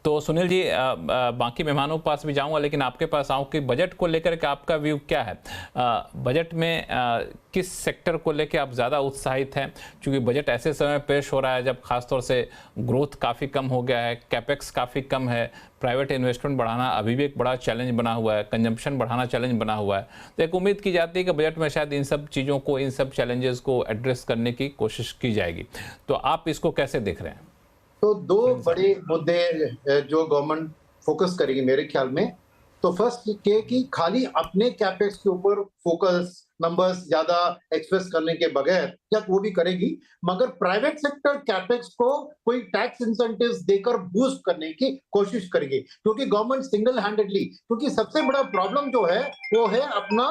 तो सुनील जी, बाकी मेहमानों के पास भी जाऊंगा, लेकिन आपके पास आऊं कि बजट को लेकर के आपका व्यू क्या है। बजट में किस सेक्टर को लेकर आप ज़्यादा उत्साहित हैं, क्योंकि बजट ऐसे समय पेश हो रहा है जब खासतौर से ग्रोथ काफ़ी कम हो गया है, कैपेक्स काफ़ी कम है, प्राइवेट इन्वेस्टमेंट बढ़ाना अभी भी एक बड़ा चैलेंज बना हुआ है, कंजम्पशन बढ़ाना चैलेंज बना हुआ है। तो एक उम्मीद की जाती है कि बजट में शायद इन सब चीज़ों को, इन सब चैलेंजेस को एड्रेस करने की कोशिश की जाएगी। तो आप इसको कैसे देख रहे हैं? तो दो बड़े मुद्दे जो गवर्नमेंट फोकस करेगी मेरे ख्याल में। तो फर्स्ट ये कि खाली अपने कैपेक्स के ऊपर फोकस, नंबर्स ज्यादा एक्सप्रेस करने के बगैर, या वो भी करेगी, मगर प्राइवेट सेक्टर कैपेक्स को कोई टैक्स इंसेंटिव्स देकर बूस्ट करने की कोशिश करेगी, क्योंकि गवर्नमेंट सिंगल हैंडेडली, क्योंकि सबसे बड़ा प्रॉब्लम जो है वो है अपना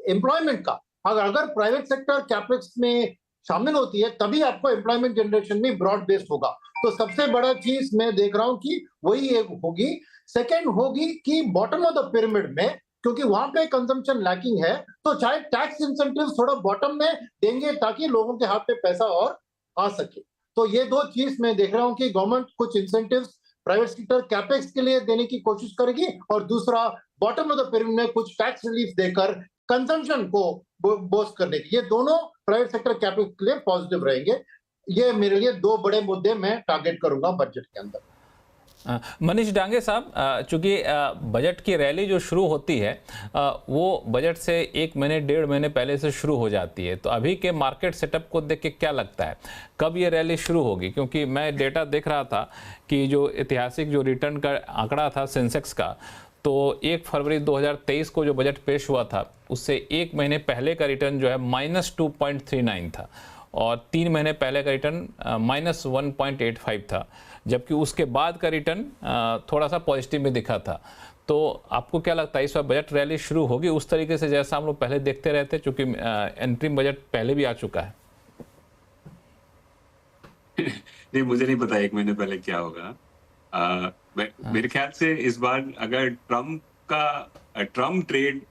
एम्प्लॉयमेंट का। अगर प्राइवेट सेक्टर कैपेक्स में शामिल होती है तभी आपको एम्प्लॉयमेंट जनरेशन में ब्रॉड बेस्ड होगा। तो सबसे बड़ा चीज मैं देख रहा हूं कि वही एक होगी। सेकंड होगी कि बॉटम ऑफ द पिरामिड में, क्योंकि वहां पे कंजम्पशन लैकिंग है, तो चाहे टैक्स इंसेंटिव थोड़ा बॉटम में देंगे ताकि लोगों के हाथ पे पैसा और आ सके। तो ये दो चीज मैं देख रहा हूं कि गवर्नमेंट कुछ इंसेंटिव्स प्राइवेट सेक्टर कैपेक्स के लिए देने की कोशिश करेगी, और दूसरा बॉटम ऑफ द पिरामिड में कुछ टैक्स रिलीफ देकर कंजम्पशन को बूस्ट करने की। ये दोनों प्राइवेट सेक्टर कैपेक्स के लिए पॉजिटिव रहेंगे। ये मेरे लिए दो बड़े मुद्दे मैं टारगेट करूंगा बजट के अंदर। मनीष डांगे साहब, चूंकि बजट की रैली जो शुरू होती है वो बजट से 1 महीने 1.5 महीने पहले से शुरू हो जाती है, तो अभी के मार्केट सेटअप को देख के क्या लगता है कब ये रैली शुरू होगी? क्योंकि मैं डेटा देख रहा था कि जो ऐतिहासिक जो रिटर्न का आंकड़ा था सेंसेक्स का, तो 1 फरवरी 2023 को जो बजट पेश हुआ था उससे 1 महीने पहले का रिटर्न जो है -2.39 था, और 3 महीने पहले का रिटर्न -1.85 था, जबकि उसके बाद का रिटर्न थोड़ा सा पॉजिटिव में दिखा था। तो आपको क्या लगता है इस बार बजट रैली शुरू होगी उस तरीके से जैसा हम लोग पहले देखते रहते, क्योंकि एंट्रीम बजट पहले भी आ चुका है? नहीं, मुझे नहीं पता 1 महीने पहले क्या होगा। मेरे ख्याल से इस बार अगर ट्रम्प ट्रेड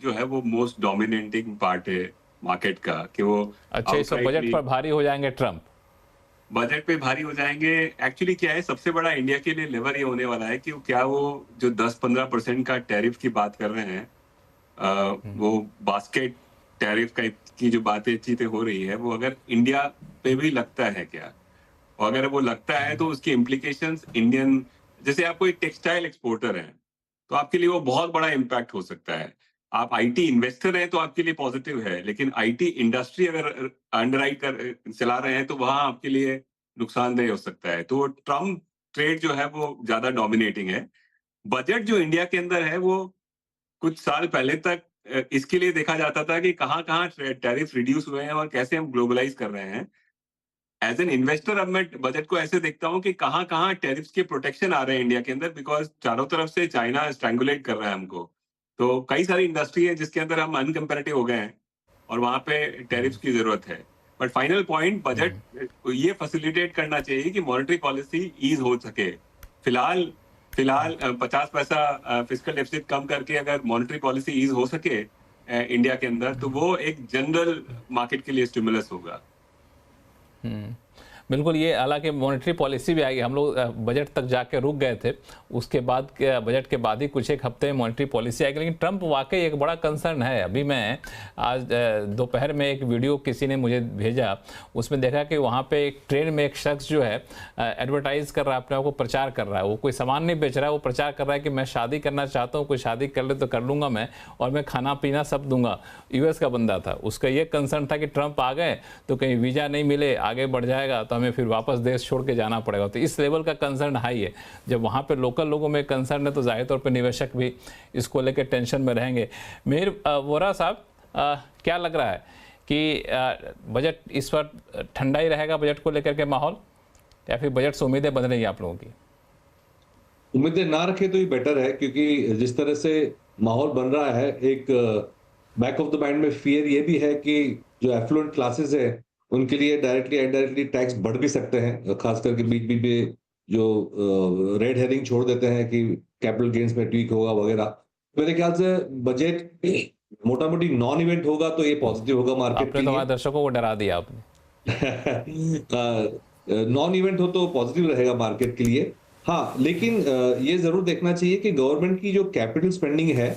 जो है वो मोस्ट डोमिनेटिंग पार्ट है मार्केट का, कि वो अच्छा, इस बजट पर भारी हो जाएंगे ट्रम्प? बजट पे भारी हो जाएंगे। एक्चुअली क्या है, सबसे बड़ा इंडिया के लिए लेवर ये होने वाला है कि क्या वो जो 10-15% का टैरिफ की बात कर रहे हैं, वो बास्केट टैरिफ की जो चीजें हो रही है, वो अगर इंडिया पे भी लगता है क्या, और अगर वो लगता है तो उसकी इम्प्लीकेशंस इंडियन, जैसे आप कोई टेक्सटाइल एक्सपोर्टर हैं तो आपके लिए वो बहुत बड़ा इम्पैक्ट हो सकता है। आप आईटी इन्वेस्टर हैं तो आपके लिए पॉजिटिव है, लेकिन आईटी इंडस्ट्री अगर अंडरराइट कर चला रहे हैं तो वहां आपके लिए नुकसानदेह हो सकता है। तो ट्रम्प ट्रेड जो है वो ज्यादा डोमिनेटिंग है। बजट जो इंडिया के अंदर है वो कुछ साल पहले तक इसके लिए देखा जाता था कि कहाँ टैरिफ रिड्यूस हुए हैं और कैसे हम ग्लोबलाइज कर रहे हैं। एज एन इन्वेस्टर अब मैं बजट को ऐसे देखता हूँ कि कहाँ टैरिफ्स के प्रोटेक्शन आ रहे हैं इंडिया के अंदर, बिकॉज चारों तरफ से चाइना स्ट्रैंगुलेट कर रहा है हमको। तो कई सारी इंडस्ट्री है जिसके अंदर हम अनकंपेरेटिव हो गए हैं और वहां पे टैरिफ्स की जरूरत है। बट फाइनल पॉइंट, बजट ये फैसिलिटेट करना चाहिए कि मॉनेटरी पॉलिसी ईज हो सके। फिलहाल 50 पैसा फिस्कल डेफिसिट कम करके अगर मॉनेटरी पॉलिसी ईज हो सके इंडिया के अंदर, तो वो एक जनरल मार्केट के लिए स्टिमुलस होगा। बिल्कुल, ये हालांकि मॉनेटरी पॉलिसी भी आएगी। हम लोग बजट तक जाके रुक गए थे, उसके बाद के बजट के बाद ही कुछ एक हफ्ते में मॉनेटरी पॉलिसी आएगी। लेकिन ट्रम्प वाकई एक बड़ा कंसर्न है। अभी मैं आज दोपहर में एक वीडियो किसी ने मुझे भेजा, उसमें देखा कि वहाँ पे एक ट्रेन में एक शख्स जो है एडवर्टाइज कर रहा है, अपने आप को प्रचार कर रहा है। वो कोई सामान नहीं बेच रहा है, वो प्रचार कर रहा है कि मैं शादी करना चाहता हूँ, कोई शादी कर ले तो कर लूँगा मैं, और मैं खाना पीना सब दूंगा। यूएस का बंदा था, उसका ये कंसर्न था कि ट्रम्प आ गए तो कहीं वीज़ा नहीं मिले, आगे बढ़ जाएगा तो हमें फिर वापस देश छोड़ के जाना पड़ेगा। तो इस लेवल का कंसर्न हाई है। जब वहाँ पे लोकल लोगों में कंसर्न है तो जाहिर तौर पे निवेशक भी इसको लेकर टेंशन में रहेंगे। मीर वोरा साहब, क्या लग रहा है कि बजट इस बार ठंडा ही रहेगा बजट को लेकर के माहौल, या फिर बजट से उम्मीदें बन रही हैं आप लोगों की? उम्मीदें ना रखे तो ही बेटर है, क्योंकि जिस तरह से माहौल बन रहा है, एक बैक ऑफ द माइंड में फियर ये भी है कि जो एफ्लुएंट क्लासेस है उनके लिए डायरेक्टली इनडायरेक्टली टैक्स बढ़ भी सकते हैं, खास करके बीच बीच में जो रेड हेरिंग छोड़ देते हैं कि कैपिटल गेन्स में ट्वीक होगा वगैरह। मेरे ख्याल से बजट मोटा मोटी नॉन इवेंट होगा तो ये पॉजिटिव होगा मार्केट के आपने तो लिए। हमारे दर्शकों को डरा दिया आपने। नॉन इवेंट हो तो पॉजिटिव रहेगा मार्केट के लिए। हाँ, लेकिन ये जरूर देखना चाहिए कि गवर्नमेंट की जो कैपिटल स्पेंडिंग है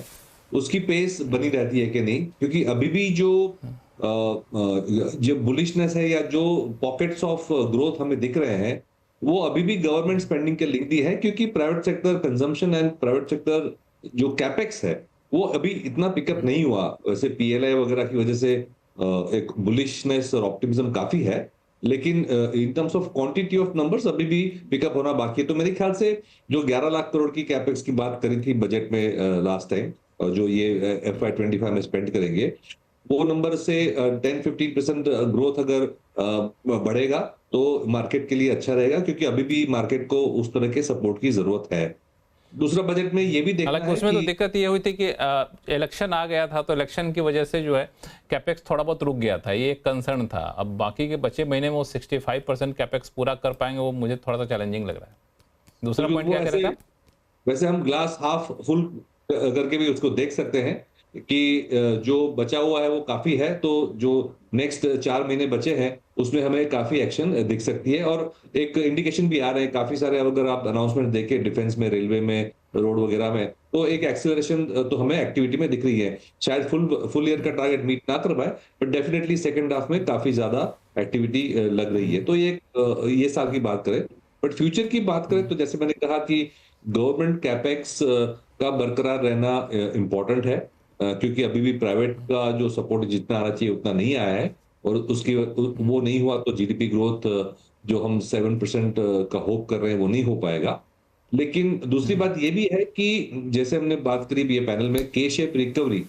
उसकी पेस बनी रहती है कि नहीं, क्योंकि अभी भी जो बुलिशनेस है या जो पॉकेट्स ऑफ ग्रोथ हमें दिख रहे हैं वो अभी भी गवर्नमेंट स्पेंडिंग के लिंक दी है, क्योंकि private sector consumption and private sector जो कैपेक्स है वो अभी इतना पिकअप नहीं हुआ। वैसे पीएलआई वगैरह की वजह से एक बुलिशनेस और ऑप्टिमिज्म काफी है, लेकिन in terms of quantity of numbers अभी भी पिकअप होना बाकी है। तो मेरे ख्याल से जो 11 लाख करोड़ की कैपेक्स की बात करी थी बजट में लास्ट टाइम, जो ये FY25 में स्पेंड करेंगे, वो नंबर से 10-15% ग्रोथ अगर बढ़ेगा तो मार्केट के लिए अच्छा रहेगा, क्योंकि अभी भी मार्केट को उस तरह के सपोर्ट की जरूरत है। दूसरा बजट में ये भी देखना हालांकि है उसमें तो कि दिक्कत ये हुई थी कि इलेक्शन आ गया था, तो इलेक्शन की वजह से जो है कैपेक्स थोड़ा बहुत रुक गया था, ये एक कंसर्न था। अब बाकी के बचे महीने में वो 65% कैपेक्स पूरा कर पाएंगे, वो मुझे थोड़ा सा चैलेंजिंग लग रहा है। दूसरा तो पॉइंट वो क्या कह रहे थे? वैसे हम ग्लास हाफ फुल करके भी उसको देख सकते हैं कि जो बचा हुआ है वो काफी है, तो जो नेक्स्ट 4 महीने बचे हैं उसमें हमें काफी एक्शन दिख सकती है, और एक इंडिकेशन भी आ रहे हैं काफी सारे। अगर आप अनाउंसमेंट देखें डिफेंस में, रेलवे में, रोड वगैरह में, तो एक एक्सेलरेशन तो हमें एक्टिविटी में दिख रही है। शायद फुल ईयर का टारगेट मीट ना कर पाए, बट डेफिनेटली सेकंड हाफ में काफी ज्यादा एक्टिविटी लग रही है। तो ये साल की बात करें, बट फ्यूचर की बात करें तो जैसे मैंने कहा कि गवर्नमेंट कैपेक्स का बरकरार रहना इंपॉर्टेंट है, क्योंकि अभी भी प्राइवेट का जो सपोर्ट जितना आना चाहिए उतना नहीं आया है, और वो नहीं हुआ तो जीडीपी ग्रोथ जो हम 7% का होप कर रहे हैं वो नहीं हो पाएगा। लेकिन दूसरी बात ये भी है कि जैसे हमने बात करी भी है पैनल में, के शेप रिकवरी,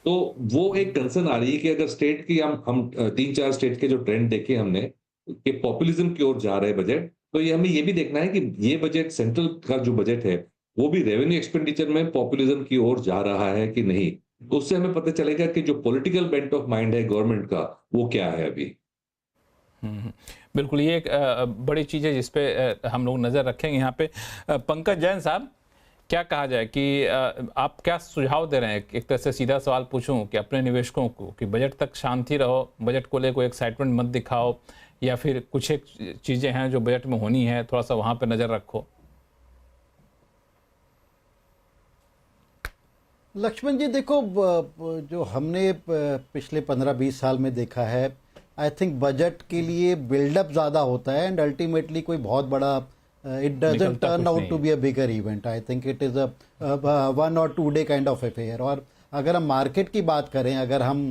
तो वो एक कंसर्न आ रही है कि अगर स्टेट की हम 3-4 स्टेट के जो ट्रेंड देखे हमने कि पॉपुलिज्म की ओर जा रहे हैं बजट, तो ये हमें ये भी देखना है कि ये बजट सेंट्रल का जो बजट है वो भी रेवेन्यू एक्सपेंडिचर में पॉपुलिज्म की ओर जा रहा है कि नहीं। तो उससे हमें पता चलेगा कि जो पॉलिटिकल बेंट ऑफ माइंड है गवर्नमेंट का वो क्या है अभी। बिल्कुल, ये एक बड़ी चीज़ है जिसपे हम लोग नज़र रखेंगे। यहाँ पे पंकज जैन साहब, क्या कहा जाए कि आप क्या सुझाव दे रहे हैं? एक तरह से सीधा सवाल पूछूं कि अपने निवेशकों को कि बजट तक शांति रहो, बजट को लेकर कोई एक्साइटमेंट मत दिखाओ, या फिर कुछ एक चीज़ें हैं जो बजट में होनी है थोड़ा सा वहाँ पे नज़र रखो। लक्ष्मण जी देखो, जो हमने पिछले 15-20 साल में देखा है, आई थिंक बजट के लिए बिल्डअप ज़्यादा होता है एंड अल्टीमेटली कोई बहुत बड़ा it doesn't turn out to be a bigger event. I think it is a 1 or 2 day kind of affair. और अगर हम मार्केट की बात करें, अगर हम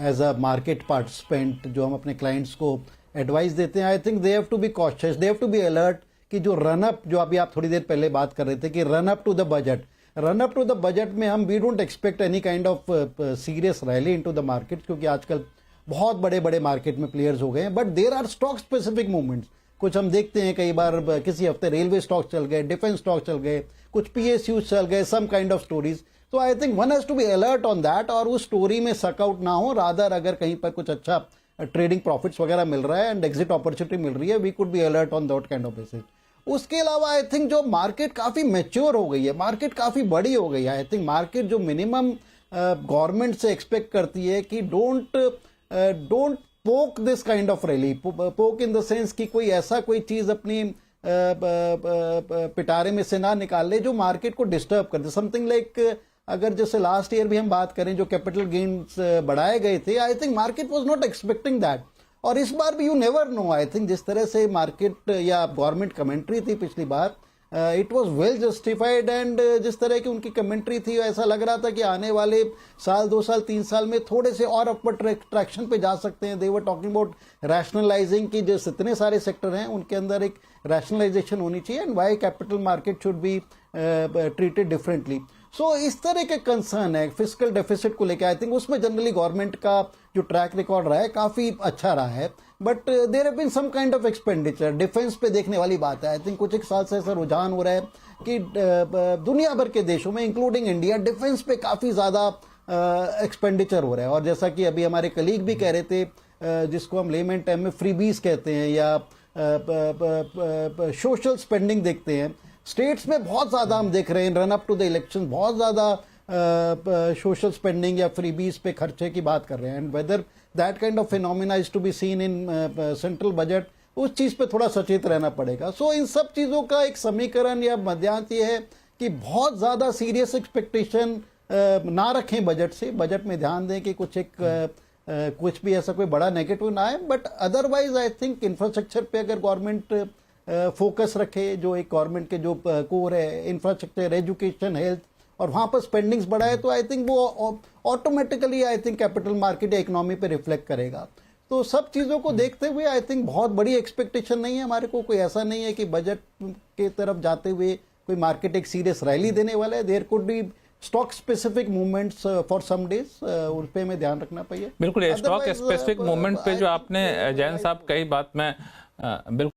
एज अ मार्केट पार्टिसिपेंट जो हम अपने क्लाइंट्स को एडवाइस देते हैं, I think they have to be cautious, they have to be alert कि जो रन अप, जो अभी आप थोड़ी देर पहले बात कर रहे थे कि run up to the budget में हम we don't expect any kind of serious rally into the market, क्योंकि आजकल बहुत बड़े बड़े मार्केट में प्लेयर्स हो गए हैं। But there are stock specific movements. कुछ हम देखते हैं कई बार, किसी हफ्ते रेलवे स्टॉक चल गए, डिफेंस स्टॉक चल गए, कुछ PSU चल गए, सम काइंड ऑफ स्टोरीज। तो I think one has to be alert on that, और उस स्टोरी में सक आउट ना हो। रादर अगर कहीं पर कुछ अच्छा ट्रेडिंग प्रॉफिट्स वगैरह मिल रहा है एंड एग्जिट अपॉर्चुनिटी मिल रही है, we could be alert on that kind of basis. उसके अलावा आई थिंक जो मार्केट काफी मैच्योर हो गई है, मार्केट काफी बड़ी हो गई है। आई थिंक मार्केट जो मिनिमम गवर्नमेंट से एक्सपेक्ट करती है कि डोंट पोक दिस काइंड ऑफ रैली, पोक इन द सेंस कि कोई ऐसा कोई चीज अपनी पिटारे में से ना निकाल ले जो मार्केट को डिस्टर्ब कर दे। समथिंग लाइक अगर जैसे लास्ट ईयर भी हम बात करें, जो कैपिटल गेन्स बढ़ाए गए थे, I think market was not expecting that. और इस बार भी you never know, I think जिस तरह से मार्केट या गवर्नमेंट कमेंट्री थी पिछली बार, it was well justified, and जिस तरह की उनकी कमेंट्री थी ऐसा लग रहा था कि आने वाले साल, 2 साल, 3 साल में थोड़े से और अपवर्ड ट्रैक्शन पे जा सकते हैं। दे वर टॉकिंग अबाउट रैशनलाइजिंग की, जो इतने सारे सेक्टर हैं उनके अंदर एक रैशनलाइजेशन होनी चाहिए, and why capital market should be treated differently. So इस तरह के कंसर्न है फिस्कल डेफिसिट को लेकर। आई थिंक उसमें जनरली गवर्नमेंट का जो ट्रैक रिकॉर्ड रहा है काफी अच्छा रहा है, but there have been some kind of expenditure. Defence पे देखने वाली बात है। आई थिंक कुछ एक साल से ऐसा रुझान हो रहा है कि दुनिया भर के देशों में इंक्लूडिंग इंडिया डिफेंस पे काफी ज्यादा एक्सपेंडिचर हो रहा है। और जैसा कि अभी हमारे कलीग भी कह रहे थे, जिसको हम लेमन टर्म में फ्रीबीज कहते हैं या सोशल स्पेंडिंग देखते हैं, स्टेट्स में बहुत ज्यादा हम देख रहे हैं run up to the election, बहुत ज्यादा सोशल स्पेंडिंग या फ्रीबीज पे खर्चे की बात कर रहे हैं। And whether that kind of phenomena is to be seen in central budget, उस चीज़ पे थोड़ा सचेत रहना पड़ेगा। सो इन सब चीज़ों का एक समीकरण या मध्यांत ये है कि बहुत ज़्यादा सीरियस एक्सपेक्टेशन ना रखें बजट से, बजट में ध्यान दें कि कुछ भी ऐसा कोई बड़ा नेगेटिव ना आए, but otherwise I think infrastructure पे अगर गवर्नमेंट फोकस रखे, जो एक गवर्नमेंट के जो कोर है इंफ्रास्ट्रक्चर, एजुकेशन, हेल्थ, और वहाँ पर स्पेंडिंग्स बढ़ाए तो आई थिंक वो automatically I think capital market या इकोनॉमी पे रिफ्लेक्ट करेगा। तो सब चीज़ों को देखते हुए आई थिंक बहुत बड़ी एक्सपेक्टेशन नहीं है हमारे को, कोई ऐसा नहीं है कि बजट के तरफ जाते हुए कोई मार्केट एक सीरियस रैली देने वाला है। There could be stock specific movements for some days, उन पे में ध्यान रखना चाहिए। बिल्कुल, स्टॉक स्पेसिफिक मूवमेंट पे जो आपने जैन साहब कही बात में बिल्कुल